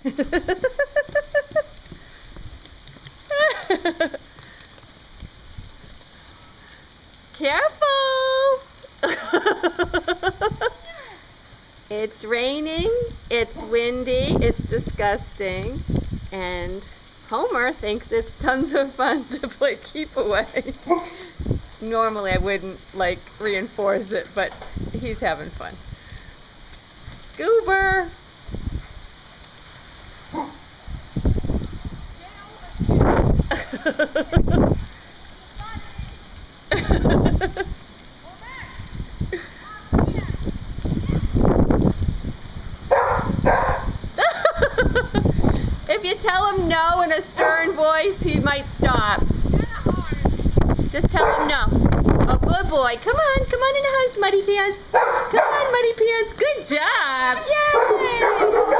Careful! It's raining, it's windy, it's disgusting, and Homer thinks it's tons of fun to play keep away. Normally I wouldn't reinforce it, but he's having fun. Goober! If you tell him no in a stern voice, he might stop. Just tell him no. Oh, good boy. Come on in the house, Muddy Pants. Come on, Muddy Pants. Good job. Yay!